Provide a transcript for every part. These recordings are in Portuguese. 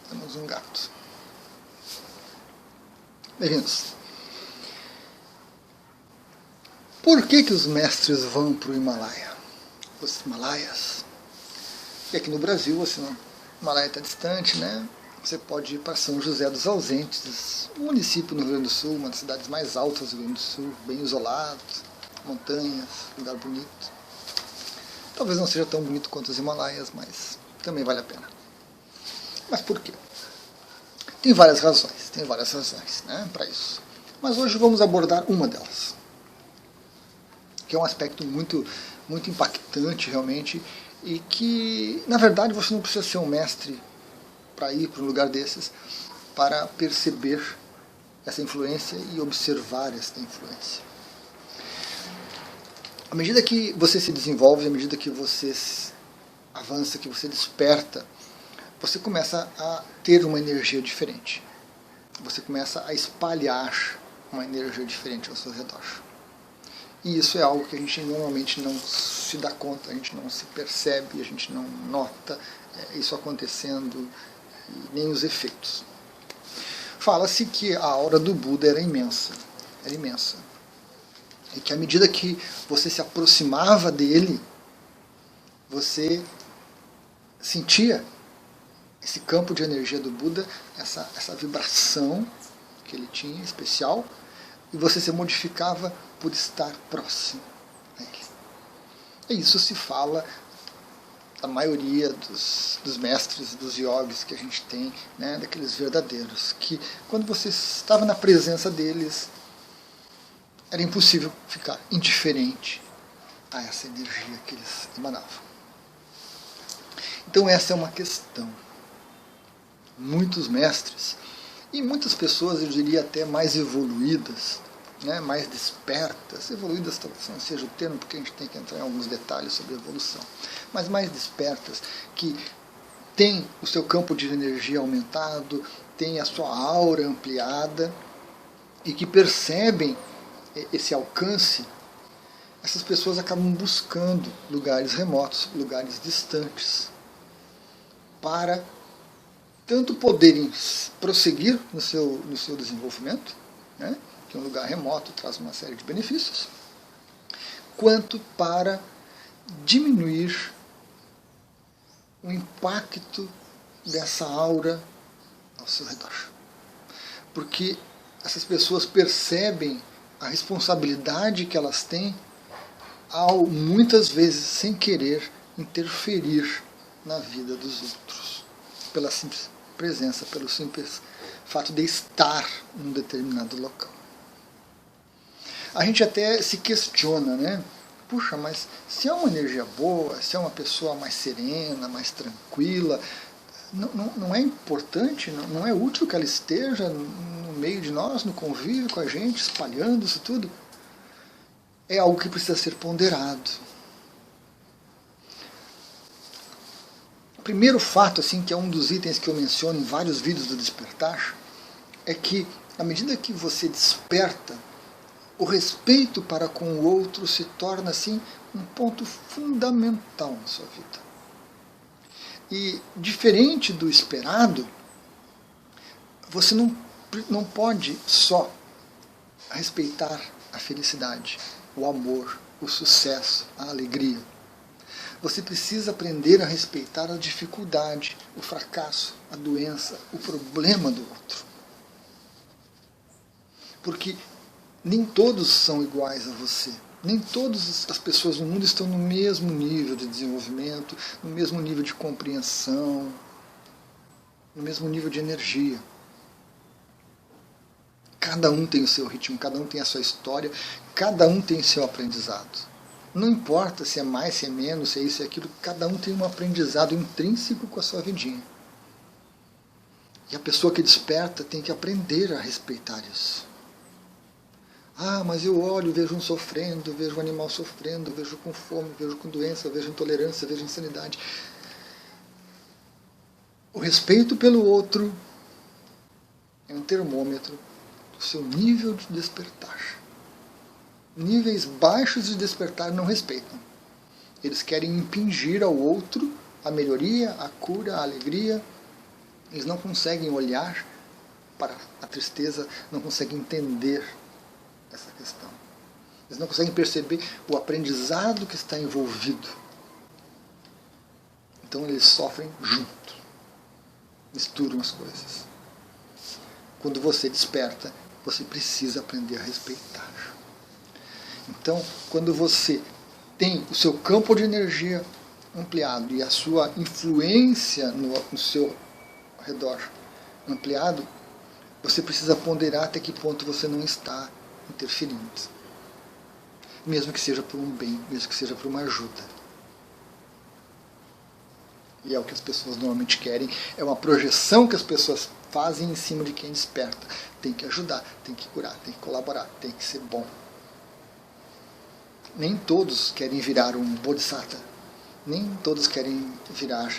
Temos um gato. Bem-vindos. Por que os mestres vão para o Himalaia? Os Himalaias. E aqui no Brasil, assim, o Himalaia está distante, né? Você pode ir para São José dos Ausentes, um município no Rio Grande do Sul, uma das cidades mais altas do Rio Grande do Sul, bem isolado, montanhas, lugar bonito. Talvez não seja tão bonito quanto os Himalaias, mas também vale a pena. Mas por quê? Tem várias razões, né, para isso. Mas hoje vamos abordar uma delas, que é um aspecto muito impactante realmente, e que, na verdade, você não precisa ser um mestre para ir para um lugar desses, para perceber essa influência e observar essa influência. À medida que você se desenvolve, à medida que você avança, que você desperta, você começa a ter uma energia diferente. Você começa a espalhar uma energia diferente ao seu redor. E isso é algo que a gente normalmente não se dá conta, a gente não se percebe, a gente não nota isso acontecendo, e nem os efeitos. Fala-se que a aura do Buda era imensa. E que à medida que você se aproximava dele, você sentia esse campo de energia do Buda, essa vibração que ele tinha, especial, e você se modificava por estar próximo a ele. E isso se fala da maioria dos mestres, dos yogis que a gente tem, né, daqueles verdadeiros, que quando você estava na presença deles, era impossível ficar indiferente a essa energia que eles emanavam. Então essa é uma questão. Muitos mestres, e muitas pessoas, eu diria até mais evoluídas, né, mais despertas, evoluídas talvez não seja o termo, porque a gente tem que entrar em alguns detalhes sobre a evolução, mas mais despertas, que têm o seu campo de energia aumentado, têm a sua aura ampliada, e que percebem esse alcance, essas pessoas acabam buscando lugares remotos, lugares distantes, para tanto poderem prosseguir no seu desenvolvimento, né, que um lugar remoto traz uma série de benefícios, quanto para diminuir o impacto dessa aura ao seu redor. Porque essas pessoas percebem a responsabilidade que elas têm ao, muitas vezes, sem querer, interferir na vida dos outros, pela simples presença, pelo simples fato de estar num determinado local. A gente até se questiona, né? Puxa, mas se é uma energia boa, se é uma pessoa mais serena, mais tranquila, não é importante, não é útil que ela esteja no meio de nós, no convívio com a gente, espalhando isso tudo? É algo que precisa ser ponderado. O primeiro fato, assim, que é um dos itens que eu menciono em vários vídeos do Despertar, é que, à medida que você desperta, o respeito para com o outro se torna, assim, um ponto fundamental na sua vida. E, diferente do esperado, você não pode só respeitar a felicidade, o amor, o sucesso, a alegria. Você precisa aprender a respeitar a dificuldade, o fracasso, a doença, o problema do outro. Porque nem todos são iguais a você. Nem todas as pessoas no mundo estão no mesmo nível de desenvolvimento, no mesmo nível de compreensão, no mesmo nível de energia. Cada um tem o seu ritmo, cada um tem a sua história, cada um tem o seu aprendizado. Não importa se é mais, se é menos, se é isso, se é aquilo, cada um tem um aprendizado intrínseco com a sua vidinha. E a pessoa que desperta tem que aprender a respeitar isso. Ah, mas eu olho, vejo um sofrendo, vejo um animal sofrendo, vejo com fome, vejo com doença, vejo intolerância, vejo insanidade. O respeito pelo outro é um termômetro do seu nível de despertar. Níveis baixos de despertar não respeitam. Eles querem impingir ao outro a melhoria, a cura, a alegria, Eles não conseguem olhar para a tristeza, não conseguem entender essa questão. Eles não conseguem perceber o aprendizado que está envolvido. Então eles sofrem junto, misturam as coisas. Quando você desperta, você precisa aprender a respeitar. Então, quando você tem o seu campo de energia ampliado e a sua influência no seu redor ampliado, você precisa ponderar até que ponto você não está interferindo. Mesmo que seja por um bem, mesmo que seja por uma ajuda. E é o que as pessoas normalmente querem, é uma projeção que as pessoas fazem em cima de quem desperta. Tem que ajudar, tem que curar, tem que colaborar, tem que ser bom. Nem todos querem virar um bodhisattva, nem todos querem virar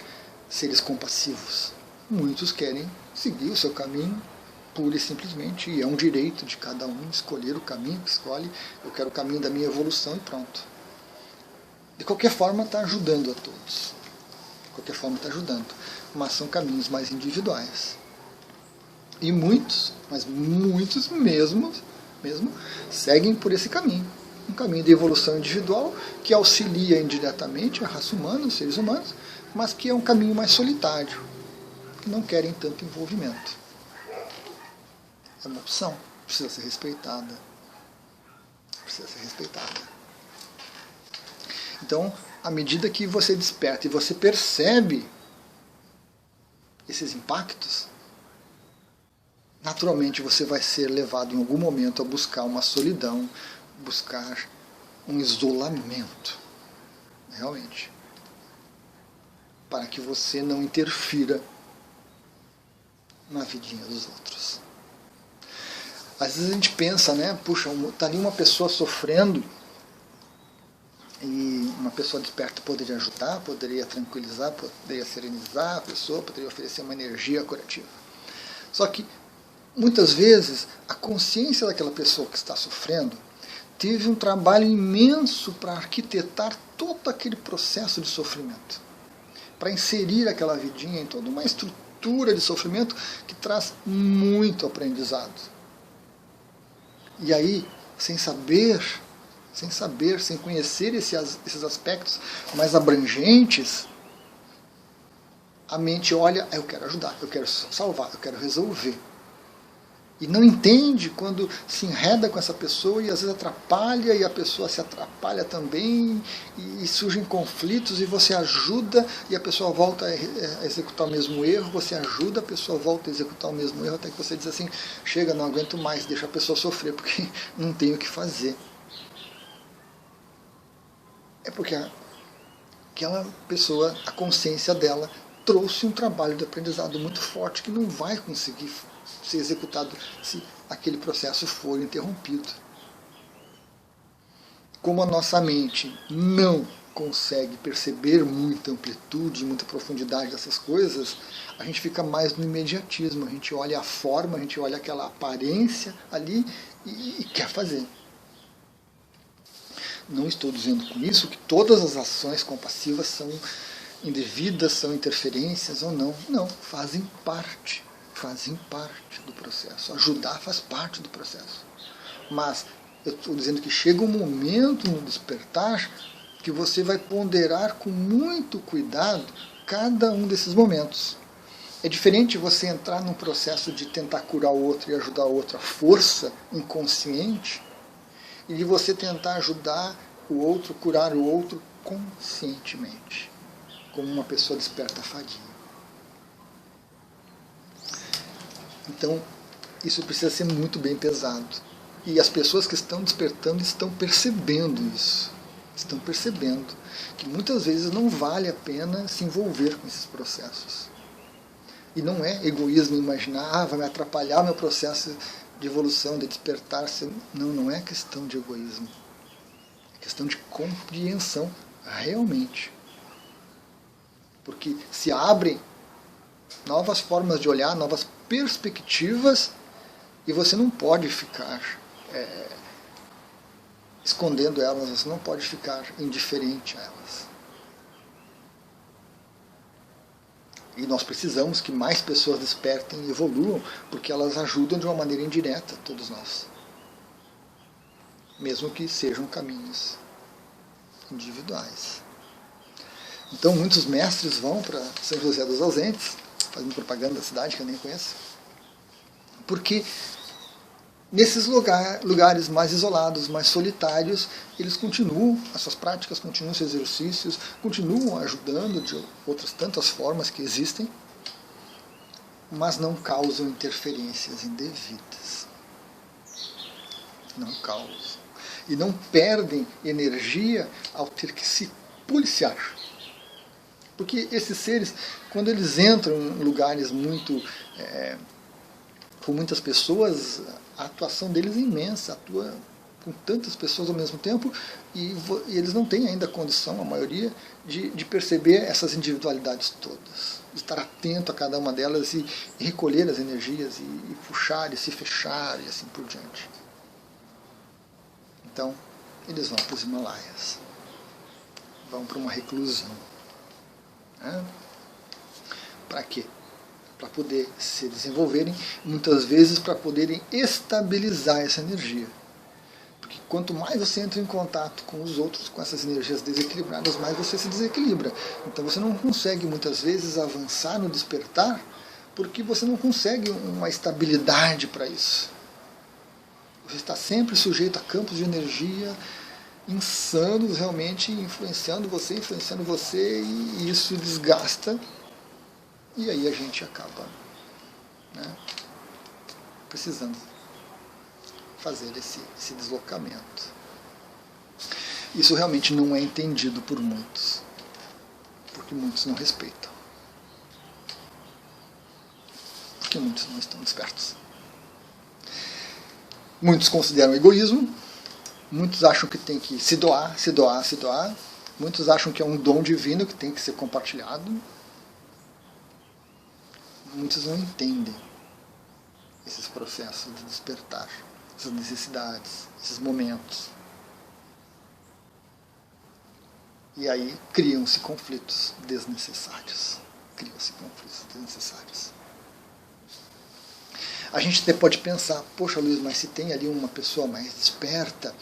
seres compassivos. Muitos querem seguir o seu caminho pura e simplesmente, e é um direito de cada um escolher o caminho que escolhe. Eu quero o caminho da minha evolução e pronto. De qualquer forma, está ajudando a todos. De qualquer forma, está ajudando. Mas são caminhos mais individuais. E muitos, mas muitos mesmo, seguem por esse caminho. Um caminho de evolução individual que auxilia indiretamente a raça humana, os seres humanos, mas que é um caminho mais solitário, que não querem tanto envolvimento. É uma opção, precisa ser respeitada. Precisa ser respeitada. Então, à medida que você desperta e você percebe esses impactos, naturalmente você vai ser levado em algum momento a buscar uma solidão, buscar um isolamento, realmente, para que você não interfira na vidinha dos outros. Às vezes a gente pensa, né, puxa, está ali uma pessoa sofrendo e uma pessoa desperta poderia ajudar, poderia tranquilizar, poderia serenizar a pessoa, poderia oferecer uma energia curativa. Só que, muitas vezes, a consciência daquela pessoa que está sofrendo teve um trabalho imenso para arquitetar todo aquele processo de sofrimento, para inserir aquela vidinha em toda uma estrutura de sofrimento que traz muito aprendizado. E aí, sem conhecer esses aspectos mais abrangentes, a mente olha, eu quero ajudar, eu quero salvar, eu quero resolver. E não entende quando se enreda com essa pessoa e às vezes atrapalha, e a pessoa se atrapalha também, e surgem conflitos, e você ajuda, e a pessoa volta a executar o mesmo erro, você ajuda, a pessoa volta a executar o mesmo erro, até que você diz assim, chega, não aguento mais, deixa a pessoa sofrer, porque não tem o que fazer. É porque aquela pessoa, a consciência dela, trouxe um trabalho de aprendizado muito forte que não vai conseguir ser executado se aquele processo for interrompido. Como a nossa mente não consegue perceber muita amplitude, muita profundidade dessas coisas, a gente fica mais no imediatismo, a gente olha a forma, a gente olha aquela aparência ali e quer fazer. Não estou dizendo com isso que todas as ações compassivas são indevidas, são interferências ou não. Não, fazem parte do processo. Ajudar faz parte do processo. Mas eu estou dizendo que chega um momento no despertar que você vai ponderar com muito cuidado cada um desses momentos. É diferente você entrar num processo de tentar curar o outro e ajudar o outro à força inconsciente, e de você tentar ajudar o outro, curar o outro conscientemente, como uma pessoa desperta a fadinha. Então, isso precisa ser muito bem pesado. E as pessoas que estão despertando estão percebendo isso. Estão percebendo que muitas vezes não vale a pena se envolver com esses processos. E não é egoísmo imaginar, vai me atrapalhar meu processo de evolução, de despertar. Não, não é questão de egoísmo. É questão de compreensão, realmente. Porque se abrem novas formas de olhar, novas perspectivas, e você não pode ficar escondendo elas, você não pode ficar indiferente a elas. E nós precisamos que mais pessoas despertem e evoluam, porque elas ajudam de uma maneira indireta todos nós. Mesmo que sejam caminhos individuais. Então muitos mestres vão para São José dos Ausentes, fazendo propaganda da cidade que eu nem conheço, porque nesses lugares mais isolados, mais solitários, eles continuam as suas práticas, continuam seus exercícios, continuam ajudando de outras tantas formas que existem, mas não causam interferências indevidas. Não causam. E não perdem energia ao ter que se policiar. Porque esses seres, quando eles entram em lugares com muitas pessoas, a atuação deles é imensa, atua com tantas pessoas ao mesmo tempo, e eles não têm ainda a condição, a maioria, de perceber essas individualidades todas, de estar atento a cada uma delas e recolher as energias, e puxar, e se fechar, e assim por diante. Então, eles vão para os Himalaias, vão para uma reclusão. Para quê? Para poder se desenvolverem, muitas vezes para poderem estabilizar essa energia. Porque quanto mais você entra em contato com os outros, com essas energias desequilibradas, mais você se desequilibra. Então você não consegue muitas vezes avançar no despertar, porque você não consegue uma estabilidade para isso. Você está sempre sujeito a campos de energia insanos, realmente influenciando você, e isso desgasta. E aí a gente acaba precisando fazer esse deslocamento. Isso realmente não é entendido por muitos, porque muitos não respeitam, porque muitos não estão despertos. Muitos consideram egoísmo, muitos acham que tem que se doar, muitos acham que é um dom divino que tem que ser compartilhado. Muitos não entendem esses processos de despertar, essas necessidades, esses momentos. E aí criam-se conflitos desnecessários. A gente até pode pensar, poxa Luiz, mas se tem ali uma pessoa mais desperta,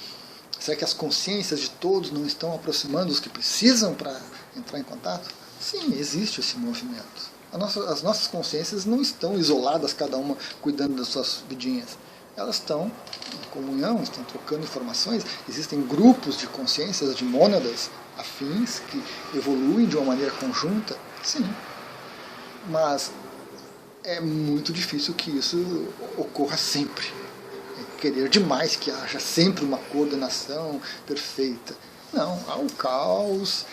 será que as consciências de todos não estão aproximando os que precisam para entrar em contato? Sim, existe esse movimento. As nossas consciências não estão isoladas, cada uma cuidando das suas vidinhas. Elas estão em comunhão, estão trocando informações. Existem grupos de consciências, de mônadas afins, que evoluem de uma maneira conjunta. Sim. Mas é muito difícil que isso ocorra sempre. É querer demais que haja sempre uma coordenação perfeita. Não, há um caos.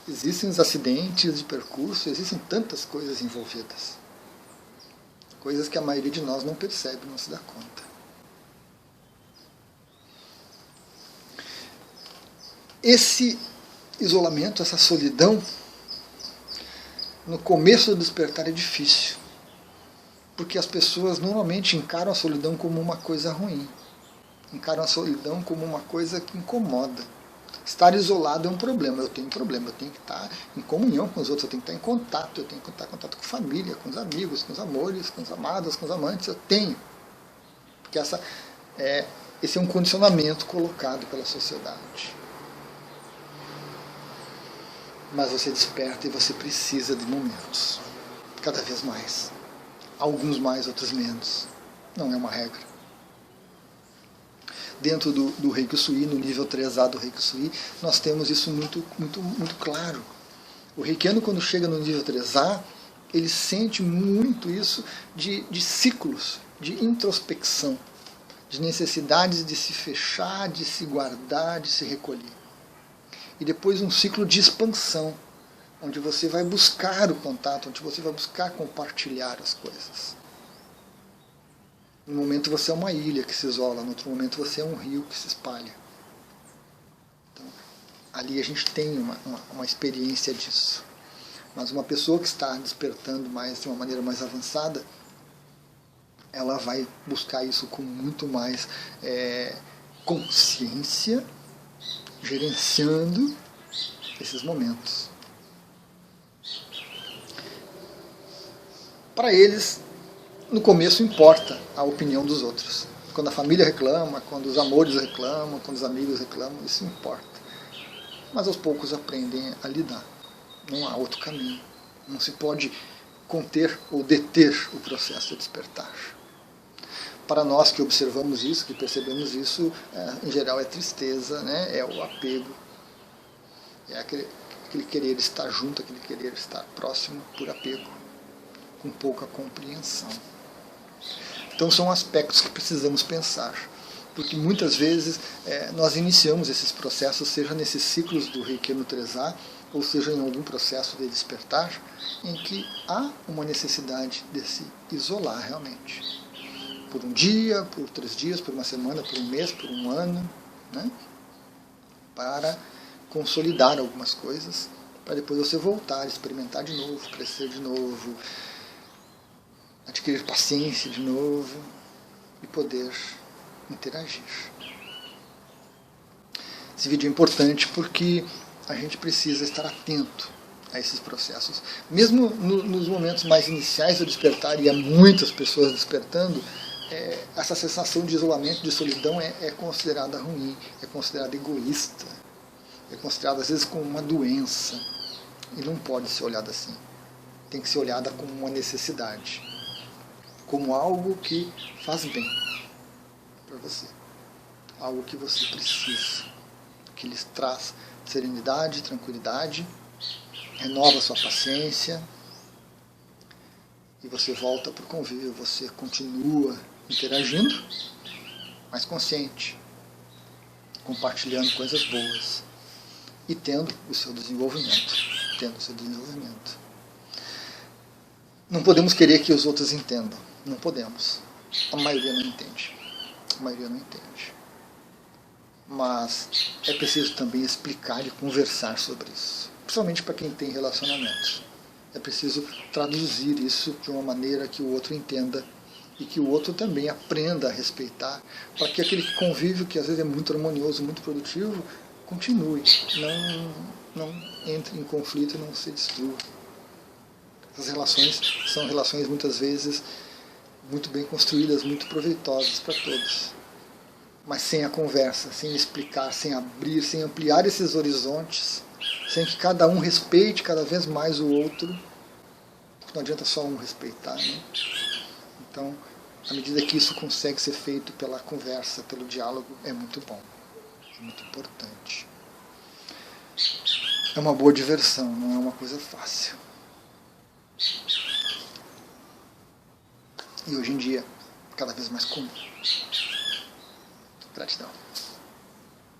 Existem os acidentes de percurso, existem tantas coisas envolvidas. Coisas que a maioria de nós não percebe, não se dá conta. Esse isolamento, essa solidão, no começo do despertar é difícil. Porque as pessoas normalmente encaram a solidão como uma coisa ruim. Encaram a solidão como uma coisa que incomoda. Estar isolado é um problema, eu tenho um problema, eu tenho que estar em comunhão com os outros, eu tenho que estar em contato, eu tenho que estar em contato com a família, com os amigos, com os amores, com os amados, com os amantes, eu tenho. Porque esse é um condicionamento colocado pela sociedade. Mas você desperta e você precisa de momentos, cada vez mais. Alguns mais, outros menos. Não é uma regra. Dentro do Reiki Sui, no nível 3A do Reiki Sui, nós temos isso muito, muito, muito claro. O reikiano, quando chega no nível 3A, ele sente muito isso de ciclos, de introspecção, de necessidades de se fechar, de se guardar, de se recolher. E depois um ciclo de expansão, onde você vai buscar o contato, onde você vai buscar compartilhar as coisas. No momento você é uma ilha que se isola, no outro momento você é um rio que se espalha. Então, ali a gente tem uma experiência disso. Mas uma pessoa que está despertando mais de uma maneira mais avançada, ela vai buscar isso com muito mais consciência, gerenciando esses momentos. Para eles, no começo importa a opinião dos outros. Quando a família reclama, quando os amores reclamam, quando os amigos reclamam, isso importa. Mas aos poucos aprendem a lidar. Não há outro caminho. Não se pode conter ou deter o processo de despertar. Para nós que observamos isso, que percebemos isso, em geral é tristeza, né? É o apego, é aquele querer estar junto, aquele querer estar próximo por apego, com pouca compreensão. Então são aspectos que precisamos pensar, porque muitas vezes nós iniciamos esses processos, seja nesses ciclos do Reiki no 3A, ou seja em algum processo de despertar, em que há uma necessidade de se isolar realmente. Por um dia, por 3 dias, por uma semana, por um mês, por um ano, né? Para consolidar algumas coisas, para depois você voltar, experimentar de novo, crescer de novo, adquirir paciência de novo e poder interagir. Esse vídeo é importante porque a gente precisa estar atento a esses processos. Mesmo nos momentos mais iniciais do despertar, e há muitas pessoas despertando, essa sensação de isolamento, de solidão é considerada ruim, é considerada egoísta, é considerada às vezes como uma doença, e não pode ser olhada assim. Tem que ser olhada como uma necessidade, como algo que faz bem para você, algo que você precisa, que lhes traz serenidade, tranquilidade, renova sua paciência, e você volta para o convívio, você continua interagindo, mas consciente, compartilhando coisas boas e tendo o seu desenvolvimento. Não podemos querer que os outros entendam, não podemos. A maioria não entende. Mas é preciso também explicar e conversar sobre isso, principalmente para quem tem relacionamentos. É preciso traduzir isso de uma maneira que o outro entenda e que o outro também aprenda a respeitar, para que aquele convívio, que às vezes é muito harmonioso, muito produtivo, continue, não entre em conflito e não se destrua. As relações são relações muitas vezes muito bem construídas, muito proveitosas para todos. Mas sem a conversa, sem explicar, sem abrir, sem ampliar esses horizontes, sem que cada um respeite cada vez mais o outro, não adianta só um respeitar, né? Então, à medida que isso consegue ser feito pela conversa, pelo diálogo, é muito bom, é muito importante. É uma boa diversão, não é uma coisa fácil. E hoje em dia, cada vez mais comum. Gratidão.